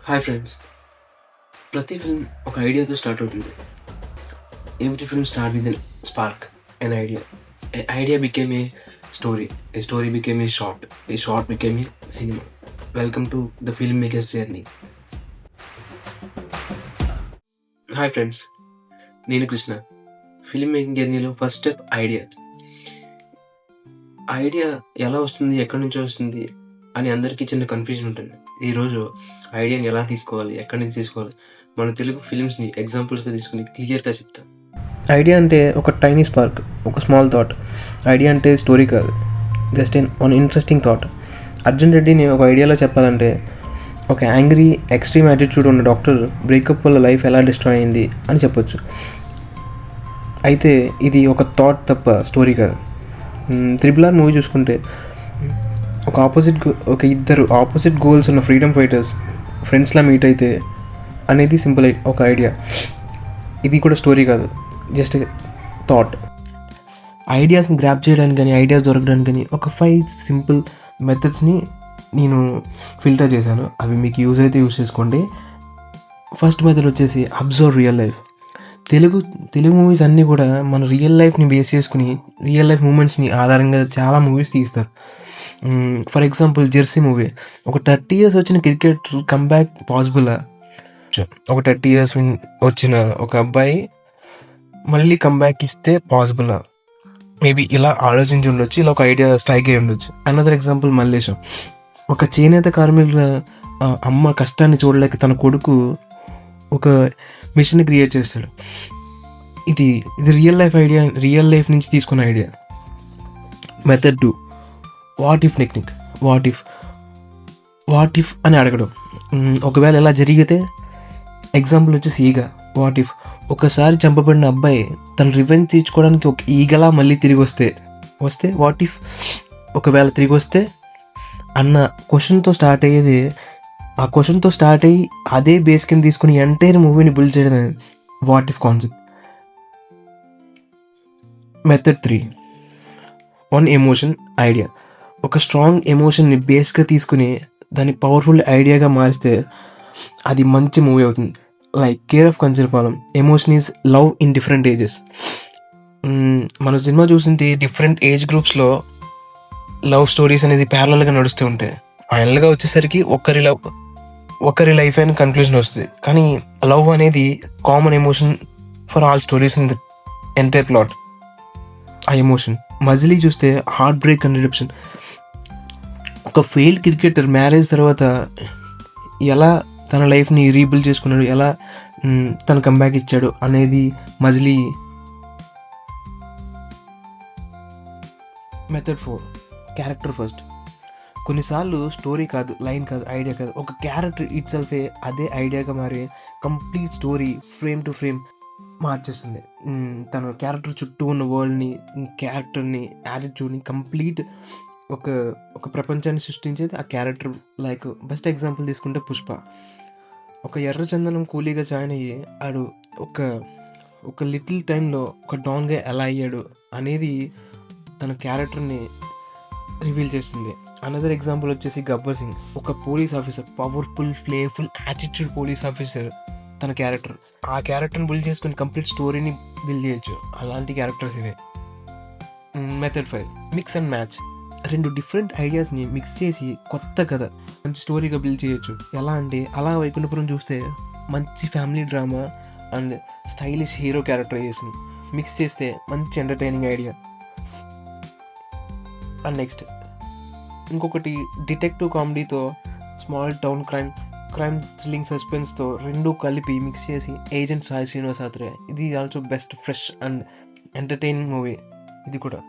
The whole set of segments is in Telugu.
Hi friends. ప్రతి ఫిల్మ్ ఒక ఐడియాతో స్టార్ట్ అవుతుంది. Every film start with an spark, an idea. A idea became a story, a story became a short, a short became a cinema. Welcome to the film makers journey. Hi friends, నేను కృష్ణ. ఫిల్మ్ మేకింగ్ జర్నీలో ఫస్ట్ స్టెప్ ఐడియా. ఐడియా ఎలా వస్తుంది, ఎక్కడి నుంచి వస్తుంది అని అందరికీ చిన్న కన్ఫ్యూజన్ ఉంటుంది. ఈరోజు ఐడియాని ఎలా తీసుకోవాలి, ఎక్కడి నుంచి తీసుకోవాలి, మన తెలుగు ఫిలిమ్స్ని ఎగ్జాంపుల్స్గా తీసుకుని క్లియర్గా చెప్తాం. ఐడియా అంటే ఒక టైనీ స్పార్క్, ఒక స్మాల్ థాట్. ఐడియా అంటే స్టోరీ కాదు, just one interesting thought. Arjun రెడ్డిని ఒక ఐడియాలో చెప్పాలంటే, ఒక యాంగ్రీ ఎక్స్ట్రీమ్ యాటిట్యూడ్ ఉన్న డాక్టర్ బ్రేకప్ వల్ల లైఫ్ ఎలా డిస్ట్రాయ్ అయింది అని చెప్పొచ్చు. అయితే ఇది ఒక థాట్ తప్ప స్టోరీ కాదు. త్రిబుల్ ఆర్ మూవీ చూసుకుంటే ఒక ఇద్దరు ఆపోజిట్ గోల్స్ ఉన్న ఫ్రీడమ్ ఫైటర్స్ ఫ్రెండ్స్లా మీట్ అయితే అనేది సింపుల్ ఒక ఐడియా. ఇది కూడా స్టోరీ కాదు, జస్ట్ థాట్. ఐడియాస్ని గ్రాప్ చేయడానికి కానీ, ఐడియాస్ దొరకడానికి కానీ ఒక 5 సింపుల్ మెథడ్స్ని నేను ఫిల్టర్ చేశాను. అవి మీకు యూజ్ అయితే యూజ్ చేసుకోండి. ఫస్ట్ మెథడ్ వచ్చేసి observe real life. Telugu movies అన్నీ కూడా మన రియల్ లైఫ్ని బేస్ చేసుకుని, రియల్ లైఫ్ మూమెంట్స్ని ఆధారంగా చాలా మూవీస్ తీస్తారు. For example Jersey movie. ఒక 30 years వచ్చిన క్రికెట్ కంబ్యాక్ పాసిబుల్? ఒక 30 years వచ్చిన ఒక అబ్బాయి మళ్ళీ కంబ్యాక్ ఇస్తే పాసిబుల్? మేబీ ఇలా ఆలోచించి ఉండొచ్చు, ఇలా ఒక ఐడియా స్ట్రైక్ అయ్యి ఉండొచ్చు. Another example Mallesham. ఒక చేనేత కార్మికుల అమ్మ కష్టాన్ని చూడలేక తన కొడుకు ఒక మిషన్ క్రియేట్ చేస్తాడు. ఇది real life idea, real life నుంచి తీసుకున్న idea. Method 2, what if technique. What if అని అడగడం. ఒకవేళ ఎలా జరిగితే, ఎగ్జాంపుల్ వచ్చేసి ఈగ. వాట్ ఇఫ్ ఒకసారి చంపబడిన అబ్బాయి తను రివెంజ్ తీర్చుకోవడానికి ఒక ఈగలా మళ్ళీ తిరిగి వస్తే వాట్ ఇఫ్ ఒకవేళ తిరిగి వస్తే అన్న క్వశ్చన్తో స్టార్ట్ అయ్యేది. ఆ క్వశ్చన్తో స్టార్ట్ అయ్యి అదే బేస్ కింద తీసుకుని ఎంటైర్ మూవీని బిల్డ్ చేయడం what if concept. Method 3, one emotion idea. ఒక స్ట్రాంగ్ ఎమోషన్ని బేస్గా తీసుకుని దాన్ని పవర్ఫుల్ ఐడియాగా మారిస్తే అది మంచి మూవీ అవుతుంది. Like care of Kancharapalem. Emotion is love in different ages. మన సినిమా చూసింటే డిఫరెంట్ ఏజ్ గ్రూప్స్లో లవ్ స్టోరీస్ అనేది ప్యారలల్గా నడుస్తూ ఉంటాయి. ఫైనల్గా వచ్చేసరికి ఒకరి లైఫ్ అయిన కన్క్లూజన్ వస్తుంది. కానీ లవ్ అనేది common emotion for all stories in the entire plot. ఆ ఎమోషన్. మజిలీ చూస్తే హార్ట్ బ్రేక్ అండ్ రిడెంప్షన్. ఒక ఫెయిల్డ్ క్రికెటర్ మ్యారేజ్ తర్వాత ఎలా తన లైఫ్ని రీబిల్డ్ చేసుకున్నాడు, ఎలా తన కంబ్యాక్ ఇచ్చాడు అనేది మజిలీ. Method 4, character first. కొన్నిసార్లు స్టోరీ కాదు, లైన్ కాదు, ఐడియా కాదు, ఒక క్యారెక్టర్ ఇట్ సెల్ఫే అదే ఐడియాగా మారి complete story frame to frame మార్చేస్తుంది. తన క్యారెక్టర్ చుట్టూ ఉన్న వరల్డ్ని, క్యారెక్టర్ని, యాటిట్యూడ్ని కంప్లీట్ ఒక ప్రపంచాన్ని సృష్టించేది ఆ క్యారెక్టర్. లైక్ బెస్ట్ ఎగ్జాంపుల్ తీసుకుంటే పుష్ప. ఒక ఎర్రచందనం కూలీగా జాయిన్ అయ్యి ఆడు ఒక లిటిల్ టైంలో ఒక డాన్గా ఎలా అయ్యాడు అనేది తన క్యారెక్టర్ని రివీల్ చేస్తుంది. అనదర్ ఎగ్జాంపుల్ వచ్చేసి గబ్బర్ సింగ్. ఒక police officer, powerful, playful, attitude police officer తన క్యారెక్టర్. ఆ క్యారెక్టర్ని బిల్డ్ చేసుకుని కంప్లీట్ స్టోరీని బిల్డ్ చేయొచ్చు. అలాంటి క్యారెక్టర్స్ ఇవే. Method 5, mix and match. 2 different ఐడియాస్ని మిక్స్ చేసి కొత్త కథ, మంచి స్టోరీగా బిల్డ్ చేయొచ్చు. ఎలా అంటే, అలా వైకుంఠపురం చూస్తే మంచి family drama and stylish hero characterisation mix చేస్తే మంచి ఎంటర్టైనింగ్ ఐడియా. అండ్ నెక్స్ట్ ఇంకొకటి డిటెక్టివ్ కామెడీతో స్మాల్ టౌన్ క్రైమ్ థ్రిల్లింగ్ సస్పెన్స్తో 2 కలిపి మిక్స్ చేసి ఏజెంట్ సాయి శ్రీనివాస్ ఆత్రేయ. ఇది also best fresh and entertaining movie ఇది కూడా.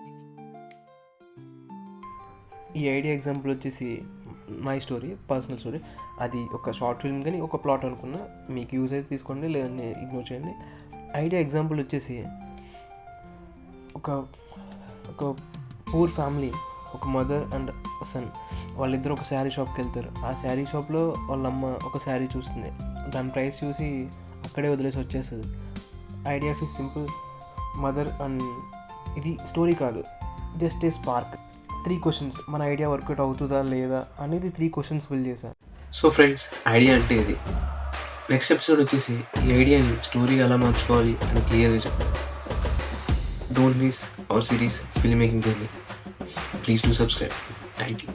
ఈ ఐడియా ఎగ్జాంపుల్ వచ్చేసి మై స్టోరీ, పర్సనల్ స్టోరీ. అది ఒక షార్ట్ ఫిల్మ్ కానీ ఒక ప్లాట్ అనుకున్నా, మీకు యూజ్ అయితే తీసుకోండి, లేదంటే ఇగ్నోర్ చేయండి. ఐడియా ఎగ్జాంపుల్ వచ్చేసి ఒక పూర్ ఫ్యామిలీ, ఒక మదర్ అండ్ సన్, వాళ్ళిద్దరు ఒక శారీ షాప్కి వెళ్తారు. ఆ శారీ షాప్లో వాళ్ళ అమ్మ ఒక శారీ చూస్తుంది. దాని ప్రైస్ చూసి అక్కడే వదిలేసి వచ్చేస్తుంది. Idea is simple, mother and. ఇది స్టోరీ కాదు, జస్ట్ ఏ స్పార్క్. 3 questions, మన ఐడియా వర్కౌట్ అవుతుందా లేదా అనేది 3 questions ఫిల్ చేశాను. సో ఫ్రెండ్స్, ఐడియా అంటే ఇది. నెక్స్ట్ ఎపిసోడ్ వచ్చేసి ఈ ఐడియాని స్టోరీగా ఎలా మార్చుకోవాలి అని క్లియర్గా చెప్తాను. Don't miss our series film making journey. Please do subscribe. Thank you.